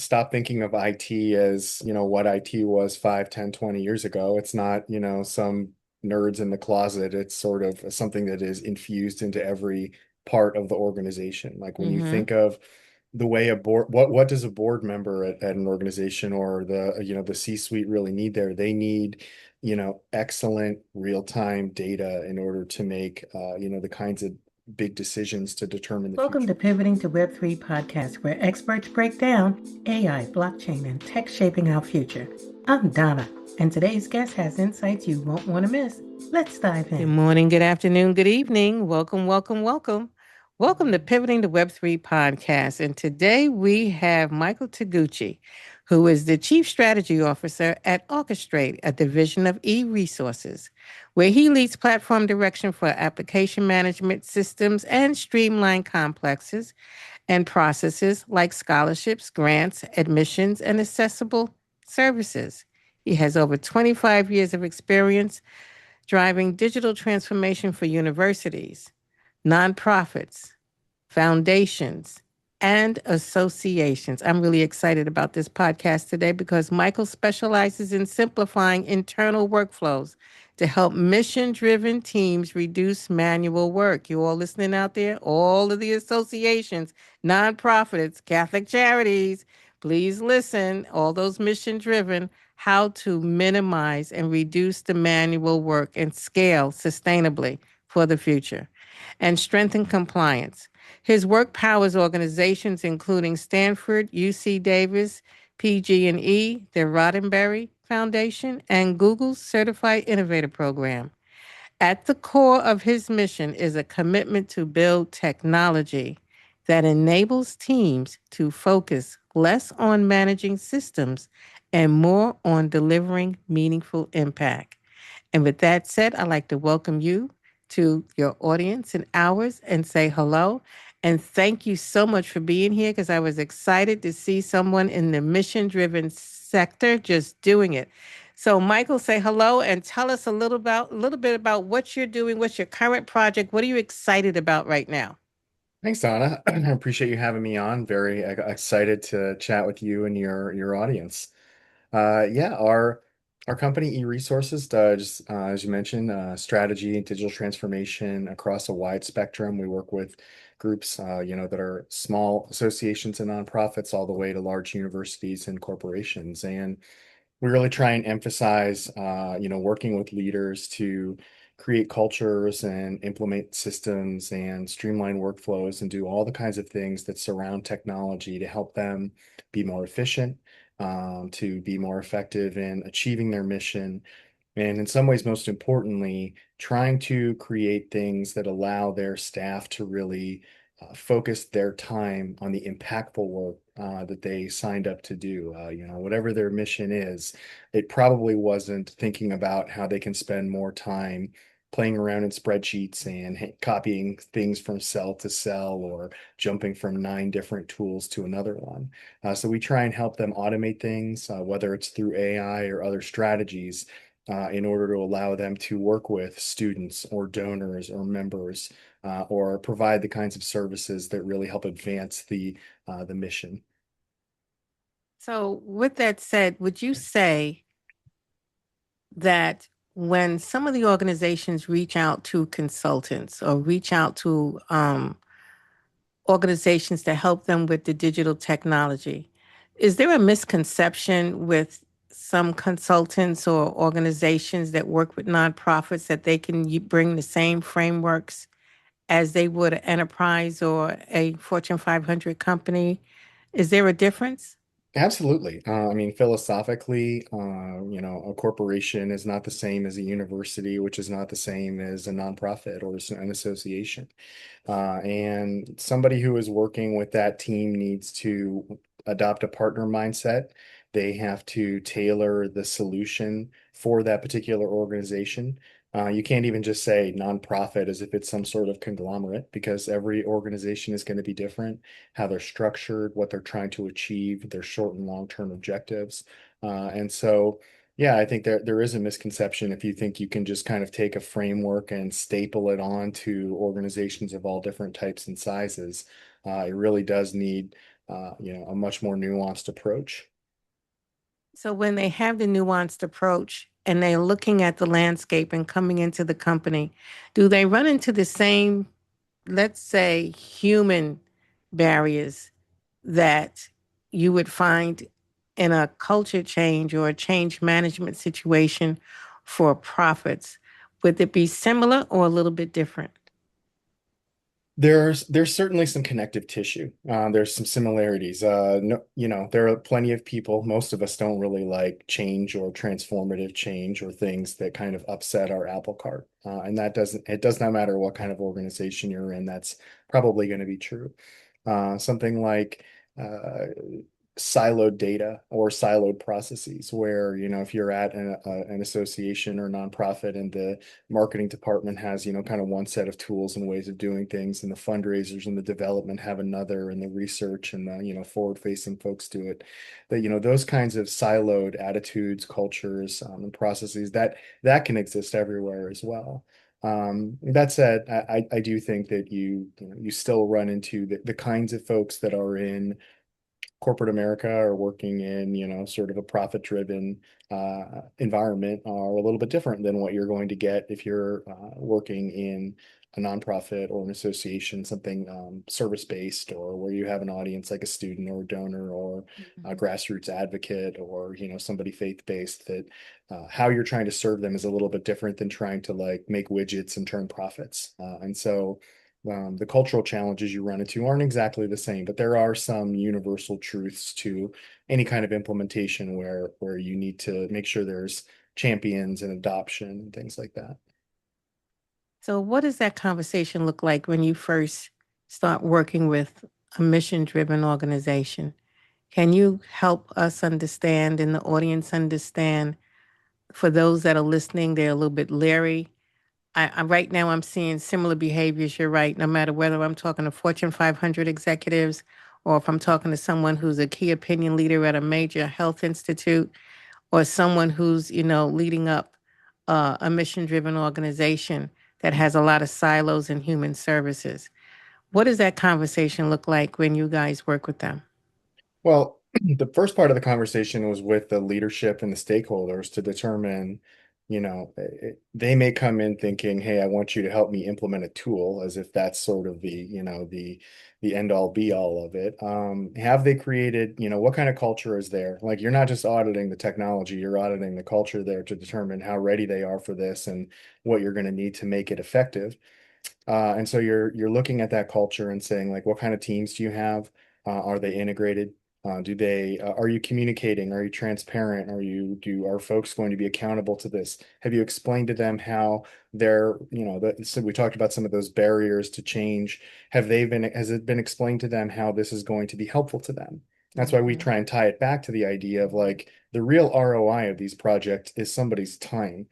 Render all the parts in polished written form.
stop thinking of IT as, what IT was 5, 10, 20 years ago. It's not, some nerds in the closet. It's sort of something that is infused into every part of the organization. Like when you Mm-hmm. think of the way a board, what does a board member at an organization or the C-suite really need there? They need, excellent real-time data in order to make, the kinds of big decisions to determine the Welcome to future. Pivoting to Web3 podcast, where experts break down AI, blockchain, and tech shaping our future. I'm Donna, and today's guest has insights you won't want to miss. Let's dive Good in. morning, good afternoon, good evening. Welcome, welcome, welcome. Welcome to Pivoting to Web3 podcast. And today we have Michael Toguchi, who is the Chief Strategy Officer at Orchestrate, a division of e-resources, where he leads platform direction for application management systems and streamline complexes and processes like scholarships, grants, admissions, and accessible services. He has over 25 years of experience driving digital transformation for universities, nonprofits, foundations, and associations. I'm really excited about this podcast today because Michael specializes in simplifying internal workflows to help mission driven teams reduce manual work. You all listening out there? All of the associations, nonprofits, Catholic charities, please listen. All those mission driven, how to minimize and reduce the manual work and scale sustainably for the future, and strengthen compliance. His work powers organizations including Stanford, UC Davis, PG&E, the Roddenberry Foundation, and Google's Certified Innovator Program. At the core of his mission is a commitment to build technology that enables teams to focus less on managing systems and more on delivering meaningful impact. And with that said, I'd like to welcome you to your audience and ours and say hello. And thank you so much for being here because I was excited to see someone in the mission driven sector just doing it. So, Michael, say hello and tell us a little bit about what you're doing. What's your current project? What are you excited about right now? Thanks, Donna. I appreciate you having me on. Very excited to chat with you and your audience. Yeah, our company eResources does, as you mentioned, strategy and digital transformation across a wide spectrum. We work with groups, that are small associations and nonprofits, all the way to large universities and corporations. And we really try and emphasize, working with leaders to create cultures and implement systems and streamline workflows and do all the kinds of things that surround technology to help them be more efficient, to be more effective in achieving their mission. And in some ways, most importantly, trying to create things that allow their staff to really focus their time on the impactful work that they signed up to do. Whatever their mission is, it probably wasn't thinking about how they can spend more time playing around in spreadsheets and copying things from cell to cell or jumping from 9 different tools to another one. So we try and help them automate things, whether it's through AI or other strategies, in order to allow them to work with students or donors or members, or provide the kinds of services that really help advance the mission. So, with that said, would you say that when some of the organizations reach out to consultants or reach out to organizations to help them with the digital technology, is there a misconception with some consultants or organizations that work with nonprofits that they can bring the same frameworks as they would an enterprise or a Fortune 500 company? Is there a difference? Absolutely. I mean, philosophically, a corporation is not the same as a university, which is not the same as a nonprofit or an association. And somebody who is working with that team needs to adopt a partner mindset. They have to tailor the solution for that particular organization. You can't even just say nonprofit as if it's some sort of conglomerate, because every organization is going to be different, how they're structured, what they're trying to achieve, their short and long-term objectives. And so, yeah, I think there is a misconception if you think you can just kind of take a framework and staple it on to organizations of all different types and sizes. It really does need a much more nuanced approach. So when they have the nuanced approach and they're looking at the landscape and coming into the company, do they run into the same, let's say, human barriers that you would find in a culture change or a change management situation for profits? Would it be similar or a little bit different? There's certainly some connective tissue. There's some similarities. No, there are plenty of people. Most of us don't really like change or transformative change or things that kind of upset our apple cart. And it does not matter what kind of organization you're in. That's probably going to be true. Something like uh, siloed data or siloed processes where, if you're at an association or nonprofit and the marketing department has, kind of one set of tools and ways of doing things, and the fundraisers and the development have another, and the research and the, forward-facing folks do it, that, those kinds of siloed attitudes, cultures, and processes that can exist everywhere as well. That said, I do think that you still run into the kinds of folks that are in corporate America or working in, sort of a profit-driven environment are a little bit different than what you're going to get if you're working in a nonprofit or an association, something service-based, or where you have an audience like a student or a donor or a Mhm. grassroots advocate, or, somebody faith-based, that how you're trying to serve them is a little bit different than trying to like make widgets and turn profits. And so the cultural challenges you run into aren't exactly the same, but there are some universal truths to any kind of implementation where you need to make sure there's champions and adoption and things like that. So, what does that conversation look like when you first start working with a mission driven organization? Can you help us understand and the audience understand? For those that are listening, they're a little bit leery. Right now, I'm seeing similar behaviors. You're right. No matter whether I'm talking to Fortune 500 executives or if I'm talking to someone who's a key opinion leader at a major health institute or someone who's, leading up a mission driven organization that has a lot of silos in human services. What does that conversation look like when you guys work with them? Well, the first part of the conversation was with the leadership and the stakeholders to determine, they may come in thinking, "Hey, I want you to help me implement a tool," as if that's sort of the end all be all of it. Have they created, what kind of culture is there? Like, you're not just auditing the technology, you're auditing the culture there to determine how ready they are for this and what you're going to need to make it effective. And so you're looking at that culture and saying, like, what kind of teams do you have? Are they integrated? Are you communicating? Are you transparent? Are folks going to be accountable to this? Have you explained to them how so we talked about some of those barriers to change. Has it been explained to them how this is going to be helpful to them? That's why we Mhm. try and tie it back to the idea of like the real ROI of these projects is somebody's time.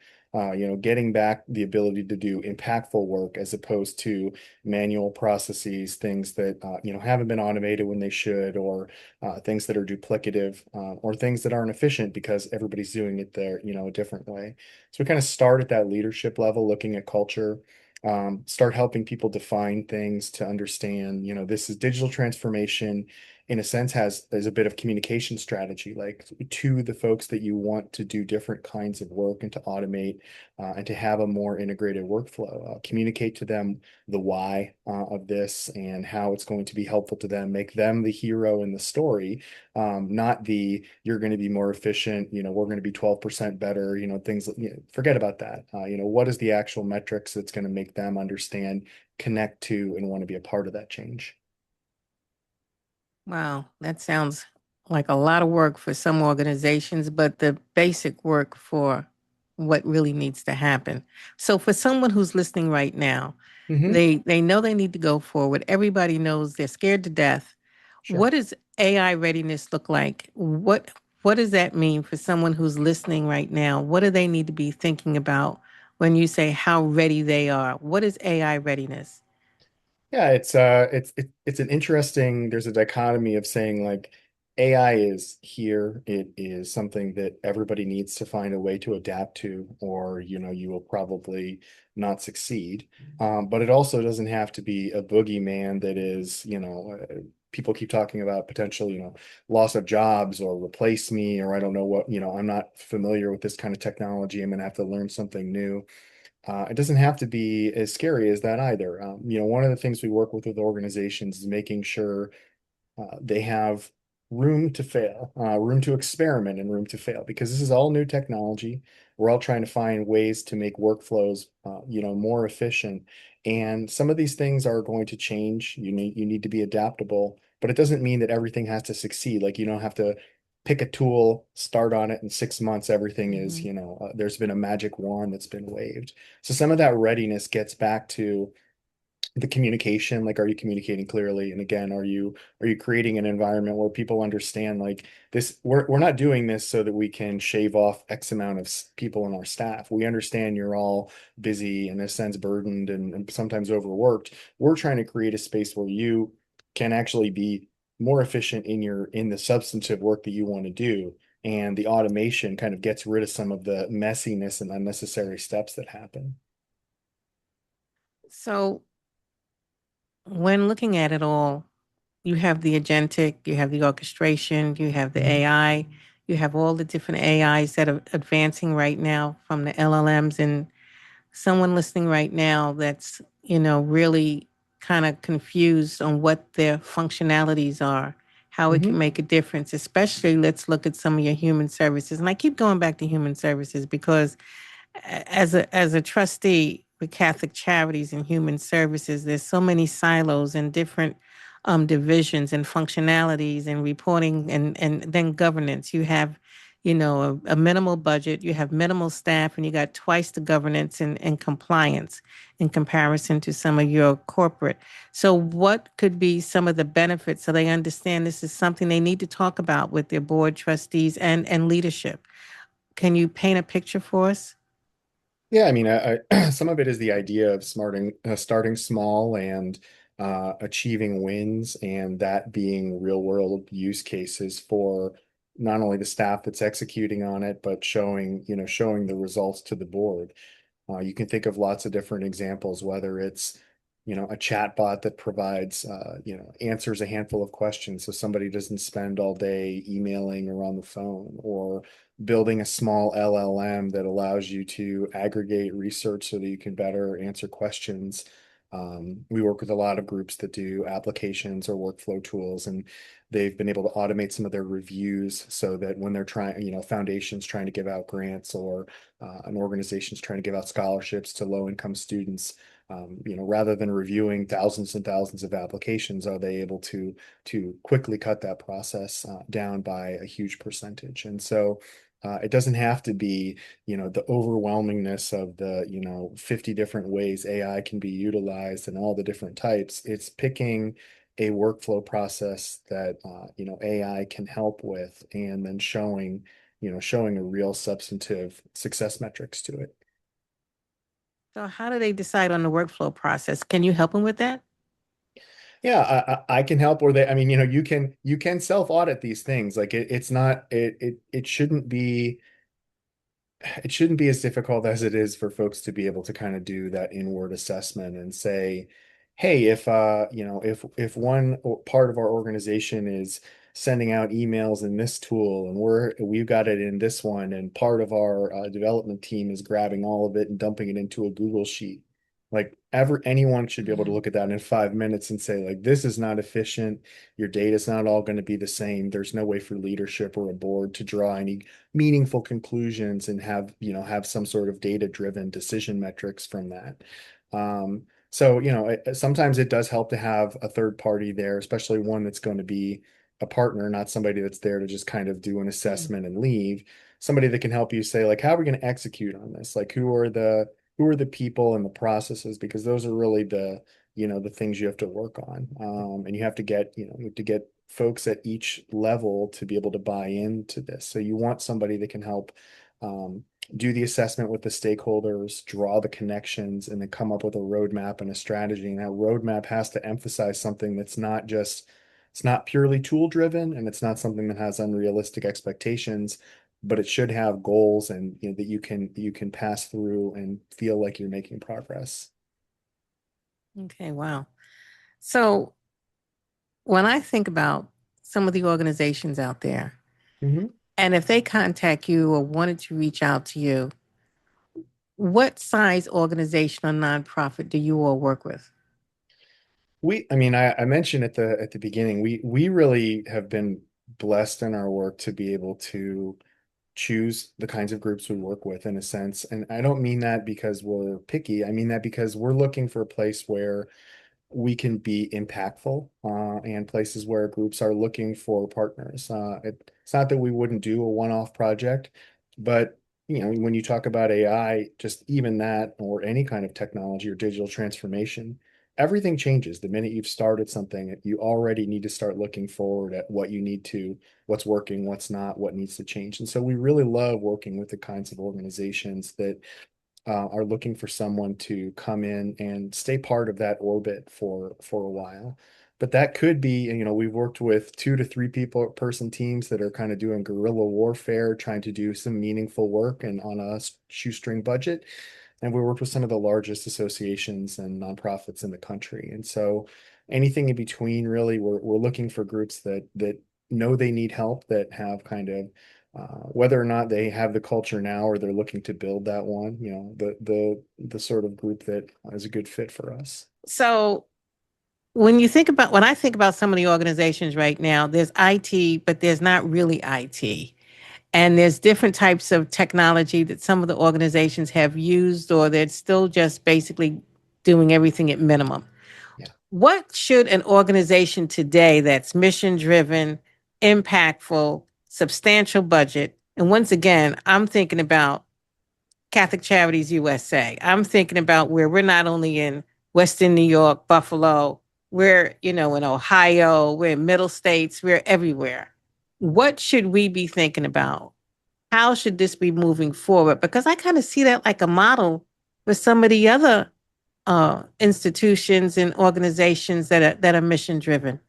Getting back the ability to do impactful work as opposed to manual processes, things that haven't been automated when they should, or things that are duplicative, or things that aren't efficient because everybody's doing it there, a different way. So we kind of start at that leadership level, looking at culture, start helping people define things to understand, this is digital transformation in a sense has as a bit of communication strategy, like to the folks that you want to do different kinds of work and to automate and to have a more integrated workflow. Communicate to them the why of this and how it's going to be helpful to them. Make them the hero in the story, not the you're going to be more efficient. We're going to be 12% better. Things. Forget about that. What is the actual metrics that's going to make them understand, connect to, and want to be a part of that change? Wow, that sounds like a lot of work for some organizations, but the basic work for what really needs to happen. So for someone who's listening right now, Hmm. they know they need to go forward. Everybody knows they're scared to death. Sure. What does AI readiness look like? What does that mean for someone who's listening right now? What do they need to be thinking about when you say how ready they are? What is AI readiness? Yeah, it's an interesting, there's a dichotomy of saying like AI is here. It is something that everybody needs to find a way to adapt to, or you will probably not succeed. But it also doesn't have to be a boogeyman that is, people keep talking about potential, loss of jobs or replace me, or I don't know what, I'm not familiar with this kind of technology. I'm going to have to learn something new. It doesn't have to be as scary as that either. One of the things we work with organizations is making sure they have room to fail, room to experiment, and room to fail because this is all new technology. We're all trying to find ways to make workflows, more efficient. And some of these things are going to change. You need to be adaptable, but it doesn't mean that everything has to succeed. Like you don't have to pick a tool, start on it in 6 months. Everything is, Mhm. there's been a magic wand that's been waved. So some of that readiness gets back to the communication. Like, are you communicating clearly? And again, are you creating an environment where people understand like this, we're not doing this so that we can shave off X amount of people in our staff. We understand you're all busy, in a sense burdened, and sometimes overworked. We're trying to create a space where you can actually be more efficient in the substantive work that you want to do, and the automation kind of gets rid of some of the messiness and unnecessary steps that happen. So when looking at it all, you have the agentic, you have the orchestration, you have the Mhm. AI, you have all the different AIs that are advancing right now from the LLMs. And someone listening right now that's, really kind of confused on what their functionalities are, how it can Mhm. make a difference, especially let's look at some of your human services. And I keep going back to human services because as a trustee with Catholic Charities and Human Services, there's so many silos and different divisions and functionalities and reporting and then governance. You have, a minimal budget, you have minimal staff, and you got twice the governance and compliance in comparison to some of your corporate. So, what could be some of the benefits so they understand this is something they need to talk about with their board trustees and leadership? Can you paint a picture for us? Yeah, I mean, some of it is the idea of starting small and achieving wins, and that being real world use cases for not only the staff that's executing on it, but showing the results to the board. You can think of lots of different examples, whether it's, a chat bot that provides, answers a handful of questions so somebody doesn't spend all day emailing or on the phone, or building a small LLM that allows you to aggregate research so that you can better answer questions. We work with a lot of groups that do applications or workflow tools, and they've been able to automate some of their reviews so that when they're trying, foundations trying to give out grants, or an organization's trying to give out scholarships to low-income students, rather than reviewing thousands and thousands of applications, are they able to quickly cut that process down by a huge percentage? And so it doesn't have to be, the overwhelmingness of the, 50 different ways AI can be utilized and all the different types. It's picking a workflow process that, AI can help with, and then showing a real substantive success metrics to it. So, how do they decide on the workflow process? Can you help them with that? Yeah, I can help. Or I mean, you can self audit these things. Like it's not it shouldn't be as difficult as it is for folks to be able to kind of do that inward assessment and say, hey, if one part of our organization is sending out emails in this tool, and we've got it in this one, and part of our development team is grabbing all of it and dumping it into a Google sheet. Like anyone should be able to Mhm. look at that in 5 minutes and say, like, this is not efficient. Your data is not all going to be the same. There's no way for leadership or a board to draw any meaningful conclusions and have some sort of data driven decision metrics from that. So sometimes it does help to have a third party there, especially one that's going to be a partner, not somebody that's there to just kind of do an Mm. assessment and leave. Somebody that can help you say, like, how are we going to execute on this? Like, who are the people and the processes? Because those are really the things you have to work on. And you have to get folks at each level to be able to buy into this. So you want somebody that can help um, do the assessment with the stakeholders, draw the connections, and then come up with a roadmap and a strategy. And that roadmap has to emphasize something that's not just, it's not purely tool driven, and it's not something that has unrealistic expectations, but it should have goals, and that you can pass through and feel like you're making progress. Okay, wow. So, when I think about some of the organizations out there, Mhm. and if they contact you or wanted to reach out to you, what size organization or nonprofit do you all work with? I mean, I mentioned at the beginning, we really have been blessed in our work to be able to choose the kinds of groups we work with in a sense. And I don't mean that because we're picky. I mean that because we're looking for a place where we can be impactful and places where groups are looking for partners. It's not that we wouldn't do a one-off project, but when you talk about AI, just even that or any kind of technology or digital transformation, everything changes. The minute you've started something, you already need to start looking forward at what's working, what's not, what needs to change. And so we really love working with the kinds of organizations that are looking for someone to come in and stay part of that orbit for a while. But that could be, we've worked with 2 to 3 person teams that are kind of doing guerrilla warfare, trying to do some meaningful work and on a shoestring budget. And we worked with some of the largest associations and nonprofits in the country. And so anything in between, really, we're looking for groups that know they need help, that have kind of whether or not they have the culture now or they're looking to build that one, the sort of group that is a good fit for us. So when I think about some of the organizations right now, there's IT, but there's not really IT. And there's different types of technology that some of the organizations have used, or they're still just basically doing everything at minimum. Yeah. What should an organization today that's mission driven, impactful, substantial budget, and once again, I'm thinking about Catholic Charities USA. I'm thinking about where we're not only in Western New York, Buffalo, we're, in Ohio, we're in middle states, we're everywhere. What should we be thinking about? How should this be moving forward? Because I kind of see that like a model for some of the other institutions and organizations that are mission driven,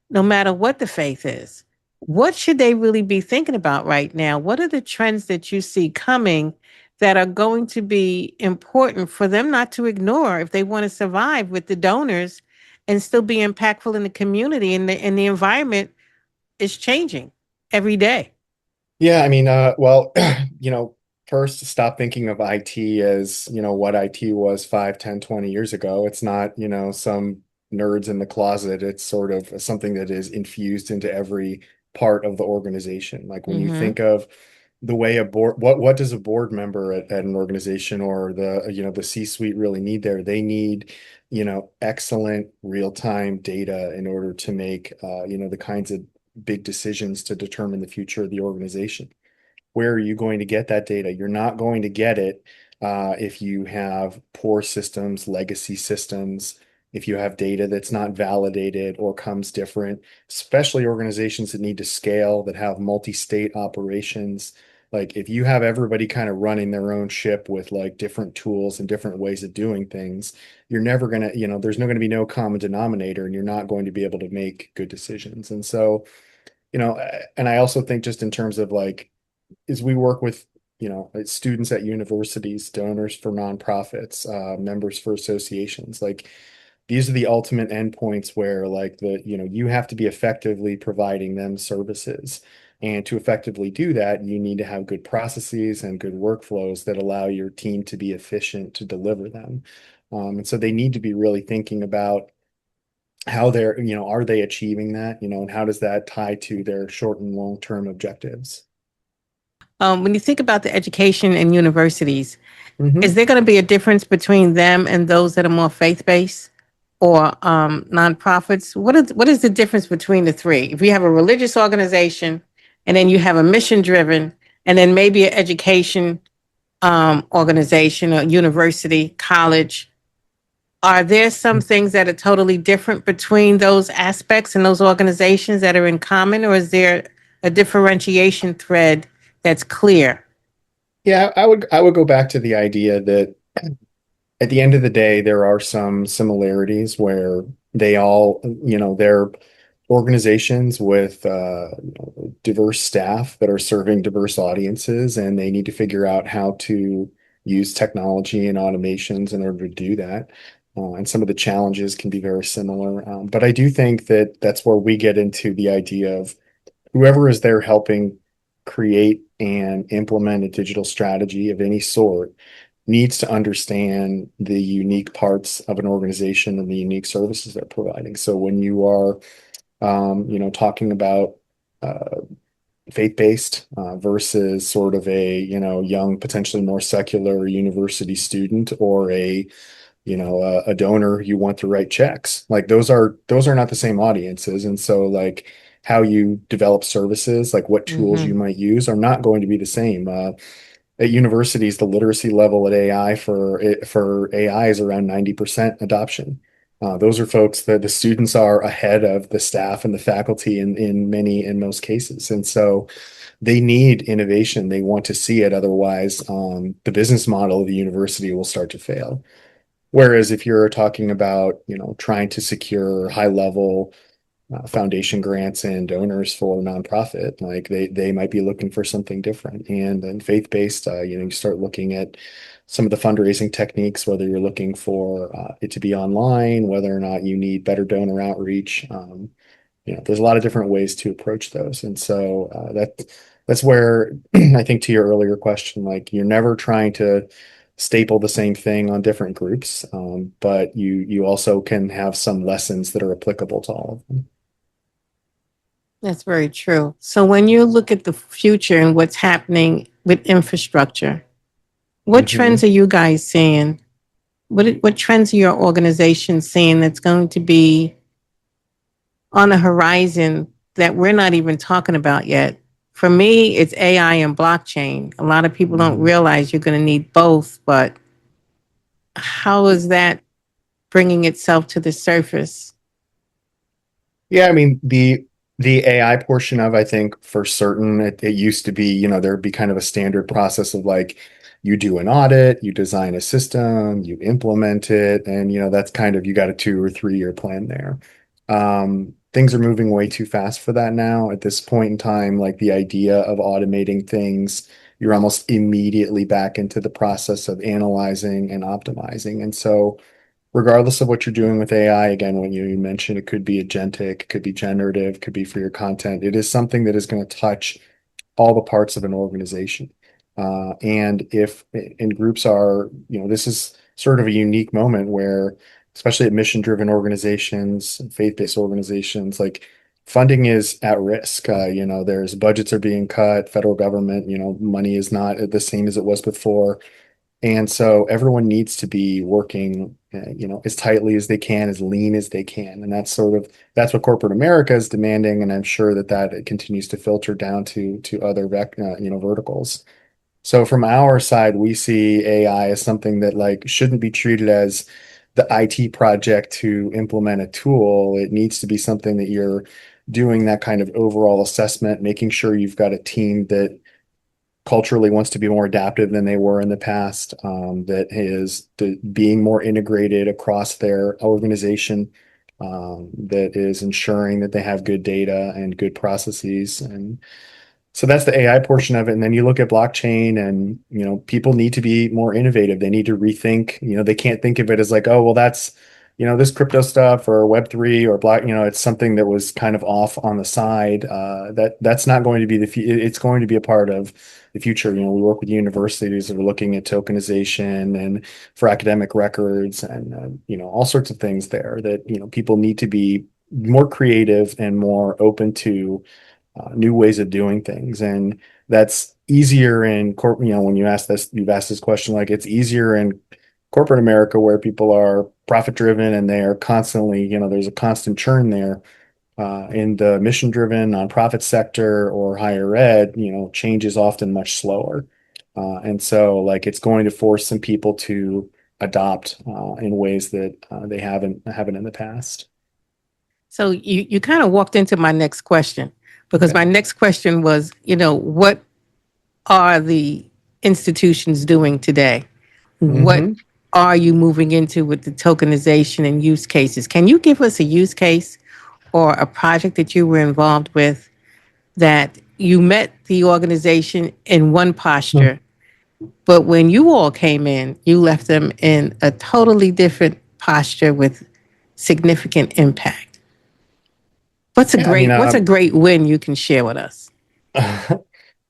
no matter what the faith is. What should they really be thinking about right now? What are the trends that you see coming that are going to be important for them not to ignore if they want to survive with the donors and still be impactful in the community, and the environment is changing every day? Yeah, I mean, well, first stop thinking of IT as, what IT was 5, 10, 20 years ago. It's not, some nerds in the closet. It's sort of something that is infused into every part of the organization. Like when you Mm-hmm. think of the way a board, what does a board member at an organization or the C-suite really need there? They need, excellent real-time data in order to make, the kinds of big decisions to determine the future of the organization. Where are you going to get that data? You're not going to get it if you have poor systems, legacy systems, if you have data that's not validated or comes different, especially organizations that need to scale, that have multi-state operations. Like if you have everybody kind of running their own ship with like different tools and different ways of doing things, you're never going to, there's not going to be no common denominator and you're not going to be able to make good decisions. And so, and I also think just in terms of like, is we work with, students at universities, donors for nonprofits, members for associations. Like these are the ultimate endpoints where like you have to be effectively providing them services. And to effectively do that, you need to have good processes and good workflows that allow your team to be efficient to deliver them. And so they need to be really thinking about how they're, are they achieving that, and how does that tie to their short and long-term objectives? When you think about the education and universities, is Hmm. there going to be a difference between them and those that are more faith based or nonprofits? What is the difference between the three? If you have a religious organization, and then you have a mission driven, and then maybe an education organization, or university, college, are there some things that are totally different between those aspects and those organizations that are in common, or is there a differentiation thread that's clear? Yeah, I would go back to the idea that at the end of the day, there are some similarities where they all, they're organizations with diverse staff that are serving diverse audiences, and they need to figure out how to use technology and automations in order to do that. and some of the challenges can be very similar. But I do think that that's where we get into the idea of whoever is there helping create and implement a digital strategy of any sort needs to understand the unique parts of an organization and the unique services they're providing. So when you are, talking about uh, faith-based versus sort of a, young, potentially more secular university student or a donor you want to write checks. Like those are not the same audiences. And so like how you develop services, like what tools you Mm-hmm. might use are not going to be the same. At universities, the literacy level at AI for AI is around 90% adoption. Those are folks that the students are ahead of the staff and the faculty in most cases. And so they need innovation. They want to see it. Otherwise, the business model of the university will start to fail. Whereas if you're talking about, trying to secure high level foundation grants and donors for nonprofit, like they might be looking for something different. And then faith-based, you start looking at some of the fundraising techniques, whether you're looking for it to be online, whether or not you need better donor outreach. There's a lot of different ways to approach those. And so that's where I think to your earlier question, like you're never trying to staple the same thing on different groups, but you also can have some lessons that are applicable to all of them. That's very true. So when you look at the future and what's happening with infrastructure, what Mhm. trends are you guys seeing? What trends are your organization seeing that's going to be on the horizon that we're not even talking about yet? For me, it's AI and blockchain. A lot of people don't Mhm. realize you're going to need both, but how is that bringing itself to the surface? Yeah, I mean the AI portion of I think for certain it used to be, there'd be kind of a standard process of like you do an audit, you design a system, you implement it, and that's kind of you got a 2 or 3 year plan there. Things are moving way too fast for that now. At this point in time, like the idea of automating things, you're almost immediately back into the process of analyzing and optimizing. And so regardless of what you're doing with AI, again, when you mentioned it could be agentic, it could be generative, could be for your content, it is something that is going to touch all the parts of an organization. And if in groups are, this is sort of a unique moment where, especially at mission-driven organizations, faith-based organizations, like funding is at risk. There's budgets are being cut, federal government, money is not the same as it was before. And so everyone needs to be working, as tightly as they can, as lean as they can. And that's what corporate America is demanding. And I'm sure that continues to filter down to other, verticals. So from our side, we see AI as something that like shouldn't be treated as the IT project to implement a tool. It needs to be something that you're doing that kind of overall assessment, making sure you've got a team that culturally wants to be more adaptive than they were in the past, that is being more integrated across their organization, that is ensuring that they have good data and good processes. And so that's the AI portion of it. And then you look at blockchain and, people need to be more innovative. They need to rethink, they can't think of it as like, oh, well, that's, this crypto stuff or Web3 or block, it's something that was kind of off on the side. That's not going to be it's going to be a part of the future. We work with universities that are looking at tokenization and for academic records and, all sorts of things there that, people need to be more creative and more open to new ways of doing things. And that's easier in corporate, when you've asked this question, like it's easier in corporate America where people are profit driven and they are constantly, there's a constant churn there. In the mission driven nonprofit sector or higher ed, change is often much slower. And so like it's going to force some people to adopt in ways that they haven't in the past. So you kind of walked into my next question because Okay. my next question was, what are the institutions doing today? What Hmm. are you moving into with the tokenization and use cases? Can you give us a use case or a project that you were involved with that you met the organization in one posture, but when you all came in, you left them in a totally different posture with significant impact. What's a Yeah, I mean, great win you can share with us?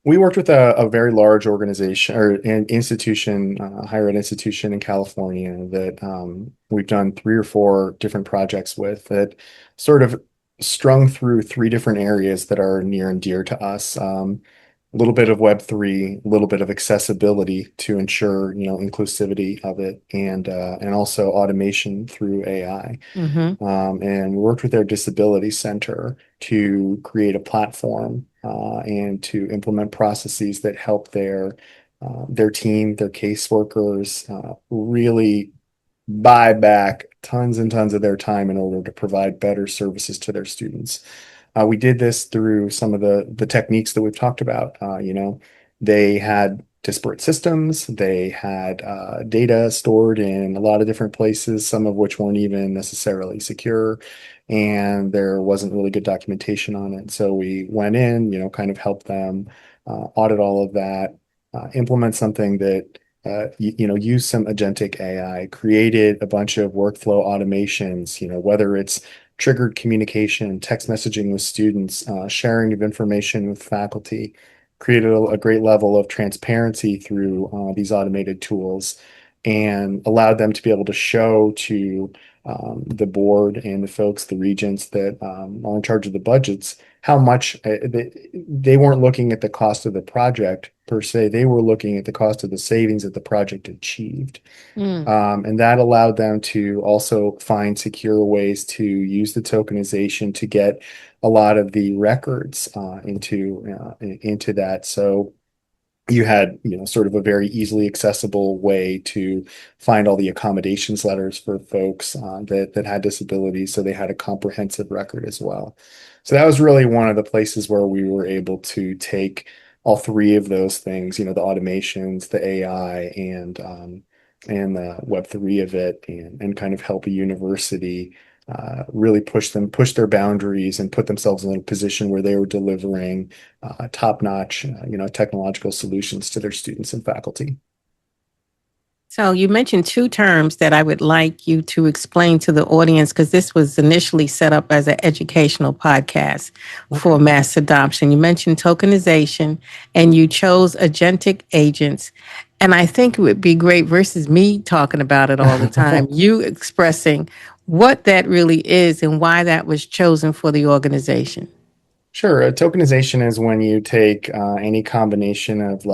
we worked with a very large organization or an institution, higher ed institution in California that we've done 3 or 4 different projects with that sort of strung through 3 different areas that are near and dear to us. A little bit of Web3, a little bit of accessibility to ensure, inclusivity of it, and also automation through AI. Mm-hmm. And we worked with their disability center to create a platform and to implement processes that help their team, their caseworkers, really buy back tons and tons of their time in order to provide better services to their students. We did this through some of the techniques that we've talked about. They had disparate systems. They had data stored in a lot of different places, some of which weren't even necessarily secure, and there wasn't really good documentation on it. So we went in, kind of helped them audit all of that, implement something that use some agentic AI, created a bunch of workflow automations, whether it's triggered communication, text messaging with students, sharing of information with faculty, created a great level of transparency through these automated tools, and allowed them to be able to show to the board and the folks, the regents that are in charge of the budgets, how much they weren't looking at the cost of the project per se. They were looking at the cost of the savings that the project achieved. Mm. And that allowed them to also find secure ways to use the tokenization to get a lot of the records into that. So you had, sort of a very easily accessible way to find all the accommodations letters for folks that had disabilities. So they had a comprehensive record as well. So that was really one of the places where we were able to take all 3 of those things, the automations, the AI, and the Web3 of it, and kind of help a university really push their boundaries and put themselves in a position where they were delivering top-notch, technological solutions to their students and faculty. So you mentioned 2 terms that I would like you to explain to the audience, because this was initially set up as an educational podcast for mass adoption. You mentioned tokenization and you chose agentic agents. And I think it would be great versus me talking about it all the time, you expressing what that really is and why that was chosen for the organization. Sure. Tokenization is when you take any combination of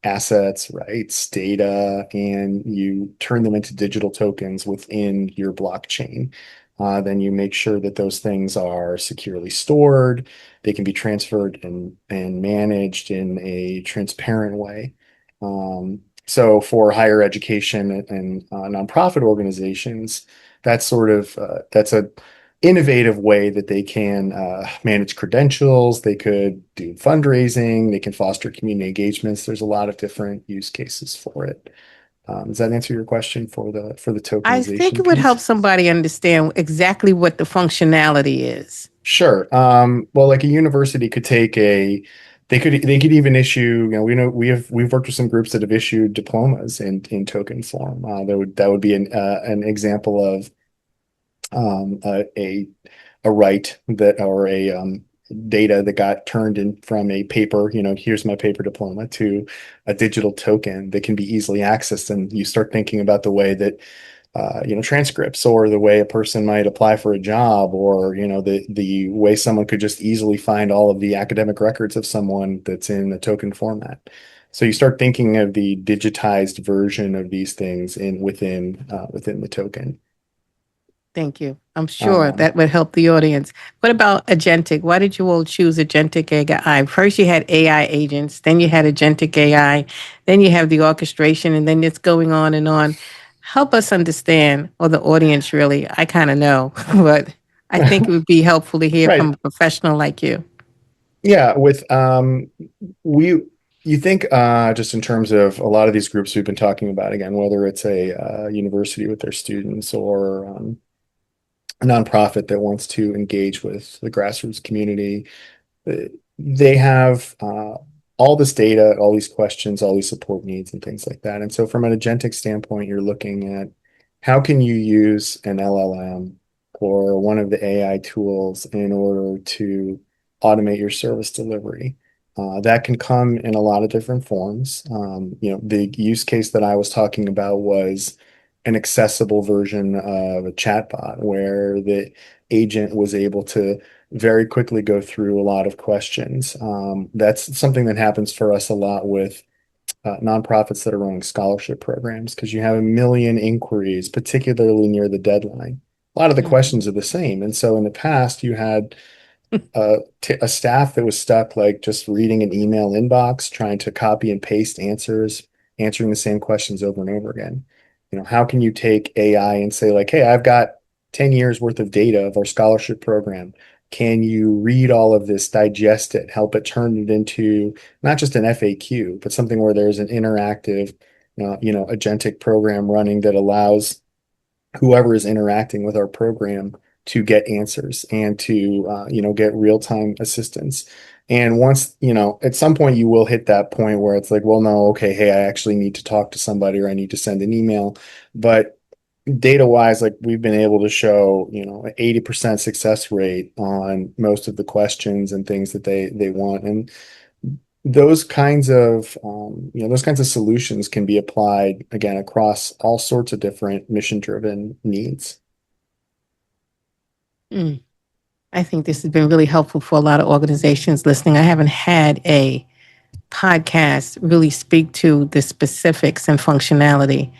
assets, rights, data, and you turn them into digital tokens within your blockchain. Then you make sure that those things are securely stored. They can be transferred and managed in a transparent way. So for higher education and nonprofit organizations, that's a innovative way that they can manage credentials. They could do fundraising. They can foster community engagements. There's a lot of different use cases for it. Does that answer your question for the I think tokenization it would help piece? somebody understand exactly what the functionality is. Sure. Well, like a university could they could even issue, we've worked with some groups that have issued diplomas in token form. That would be an example of a right that or a data that got turned in from a paper, here's my paper diploma, to a digital token that can be easily accessed. And you start thinking about the way that transcripts, or the way a person might apply for a job, or the way someone could just easily find all of the academic records of someone that's in a token format. So you start thinking of the digitized version of these things within the token. Thank you. I'm sure Um, that would help the audience. What about agentic? Why did you all choose agentic AI? First, you had AI agents, then you had agentic AI, then you have the orchestration, and then it's going on and on. Help us understand, or the audience really. I kind of know, but I think it would be helpful to hear from right. a professional like you. Yeah. We, you think just in terms of a lot of these groups we've been talking about, again, whether it's a university with their students, or a nonprofit that wants to engage with the grassroots community, uh, they have all this data, all these questions, all these support needs, and things like that. And so, from an agentic standpoint, you're looking at how can you use an LLM or one of the AI tools in order to automate your service delivery? That can come in a lot of different forms. The use case that I was talking about was an accessible version of a chatbot where the agent was able to very quickly go through a lot of questions. That's something that happens for us a lot with nonprofits that are running scholarship programs because you have a million inquiries, particularly near the deadline. A lot of the Mhm. questions are the same. And so in the past, you had a staff that was stuck like just reading an email inbox, trying to copy and paste answers, answering the same questions over and over again. How can you take AI and say like, hey, I've got 10 years worth of data of our scholarship program. Can you read all of this, digest it, help it turn it into not just an FAQ, but something where there's an interactive, agentic program running that allows whoever is interacting with our program to get answers and to get real-time assistance. And once, at some point you will hit that point where it's like, well, no, okay, hey, I actually need to talk to somebody or I need to send an email. But data wise, like we've been able to show, an 80% success rate on most of the questions and things that they want. And those kinds of solutions can be applied again across all sorts of different mission driven needs. Mm. I think this has been really helpful for a lot of organizations listening. I haven't had a podcast really speak to the specifics and functionality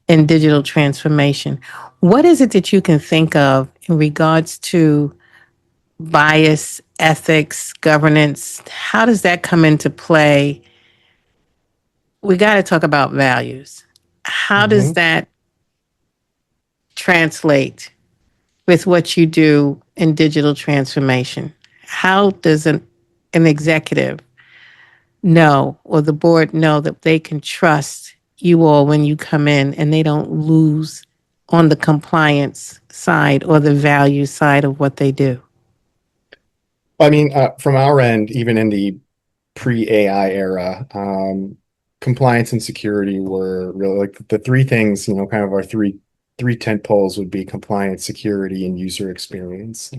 in digital transformation. What is it that you can think of in regards to bias, ethics, governance? How does that come into play? We got to talk about values. How does Mhm. that translate with what you do in digital transformation? How does an executive know or the board know that they can trust you all when you come in and they don't lose on the compliance side or the value side of what they do? I mean, from our end, even in the pre-AI era, compliance and security were really like the three things, kind of our three tent poles would be compliance, security, and user experience.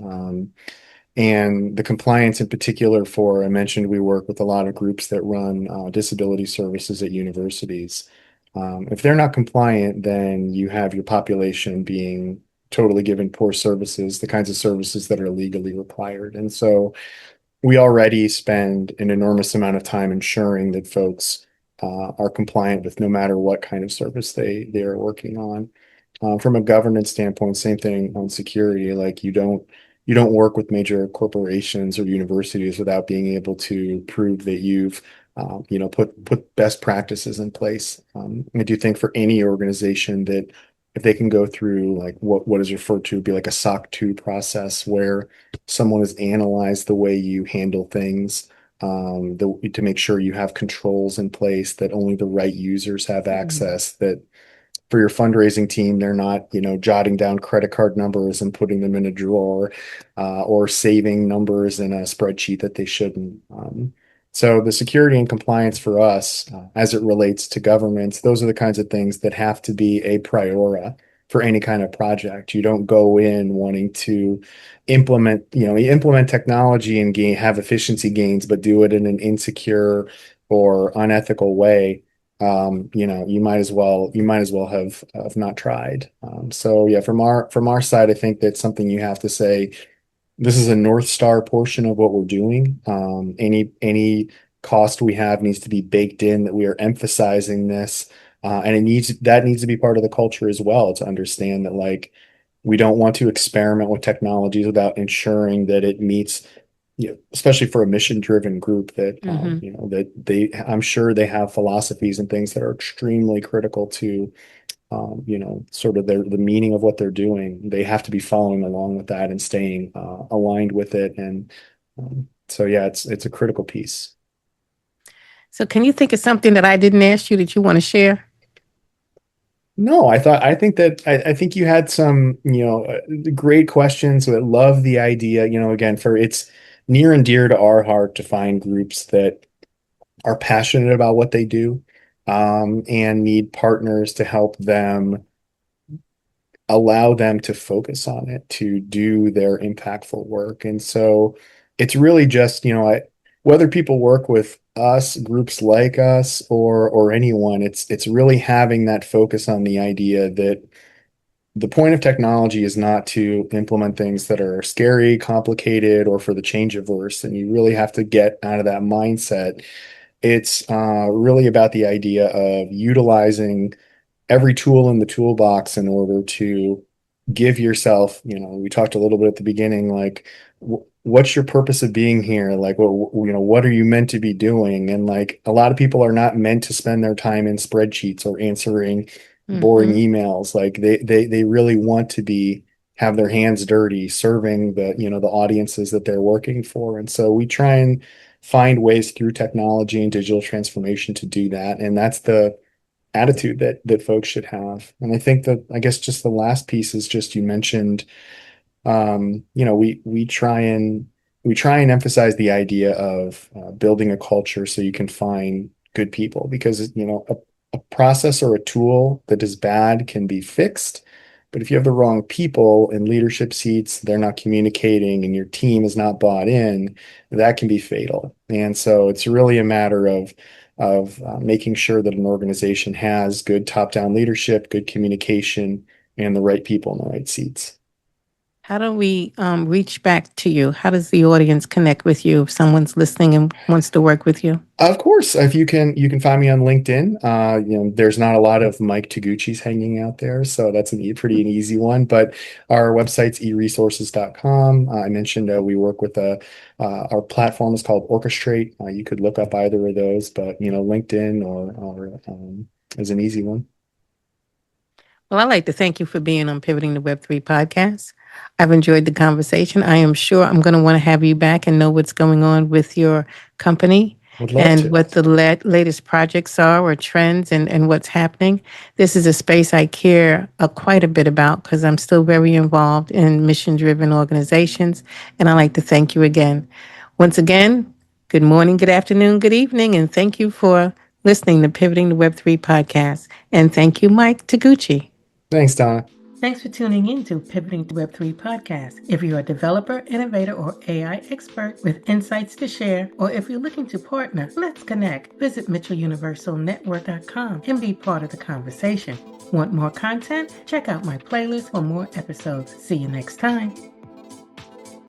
And the compliance in particular I mentioned we work with a lot of groups that run disability services at universities. If they're not compliant, then you have your population being totally given poor services, the kinds of services that are legally required. And so we already spend an enormous amount of time ensuring that folks are compliant with no matter what kind of service they are working on. From a governance standpoint, same thing on security. Like you don't work with major corporations or universities without being able to prove that you've put best practices in place. I do think for any organization that if they can go through like what is referred to be like a SOC 2 process where someone has analyzed the way you handle things, to make sure you have controls in place that only the right users have Mm. access, that for your fundraising team, they're not, jotting down credit card numbers and putting them in a drawer, or saving numbers in a spreadsheet that they shouldn't. So the security and compliance for us, as it relates to governments, those are the kinds of things that have to be a priora for any kind of project. You don't go in wanting to you implement technology and have efficiency gains, but do it in an insecure or unethical way. You might as well have not tried. So yeah, from our side, I think that's something you have to say. This is a North Star portion of what we're doing. Any cost we have needs to be baked in that we are emphasizing this, and that needs to be part of the culture as well to understand that like we don't want to experiment with technologies without ensuring that it meets especially for a mission-driven group that Mm-hmm. I'm sure they have philosophies and things that are extremely critical to sort of the meaning of what they're doing. They have to be following along with that and staying aligned with it. And so yeah, it's a critical piece. So, can you think of something that I didn't ask you that you want to share? No, I think you had some, great questions. I love the idea, again, for it's near and dear to our heart to find groups that are passionate about what they do, and need partners to help them allow them to focus on it, to do their impactful work. And so it's really just, whether people work with us, groups like us, or anyone, it's really having that focus on the idea that the point of technology is not to implement things that are scary, complicated, or for the change averse. And you really have to get out of that mindset. It's really about the idea of utilizing every tool in the toolbox in order to give yourself, we talked a little bit at the beginning, like what's your purpose of being here? Like, what are you meant to be doing? And like a lot of people are not meant to spend their time in spreadsheets or answering boring Mm-hmm. emails. Like they really want to have their hands dirty serving the audiences that they're working for. And so we try and find ways through technology and digital transformation to do that. And that's the attitude that folks should have. And I think that, I guess, just the last piece is just, you mentioned, we try and emphasize the idea of building a culture so you can find good people, because a process or a tool that is bad can be fixed. But if you have the wrong people in leadership seats, they're not communicating, and your team is not bought in, that can be fatal. And so it's really a matter of making sure that an organization has good top-down leadership, good communication, and the right people in the right seats. How do we reach back to you? How does the audience connect with you if someone's listening and wants to work with you? Of course, if you can find me on LinkedIn. There's not a lot of Mike Toguchis hanging out there, so that's an easy one. But our website's eresources.com. I mentioned we work with our platform is called Orchestrate. You could look up either of those, but LinkedIn or is an easy one. Well, I'd like to thank you for being on Pivoting to Web3 podcast. I've enjoyed the conversation. I am sure I'm going to want to have you back and know what's going on with your company Would love and to. what the latest projects are or trends and what's happening. This is a space I care quite a bit about because I'm still very involved in mission-driven organizations. And I'd like to thank you again. Once again, good morning, good afternoon, good evening, and thank you for listening to Pivoting to Web3 podcast. And thank you, Mike Toguchi. Thanks, Donna. Thanks for tuning in to Pivoting to Web3 podcast. If you're a developer, innovator, or AI expert with insights to share, or if you're looking to partner, let's connect. Visit MitchellUniversalNetwork.com and be part of the conversation. Want more content? Check out my playlist for more episodes. See you next time.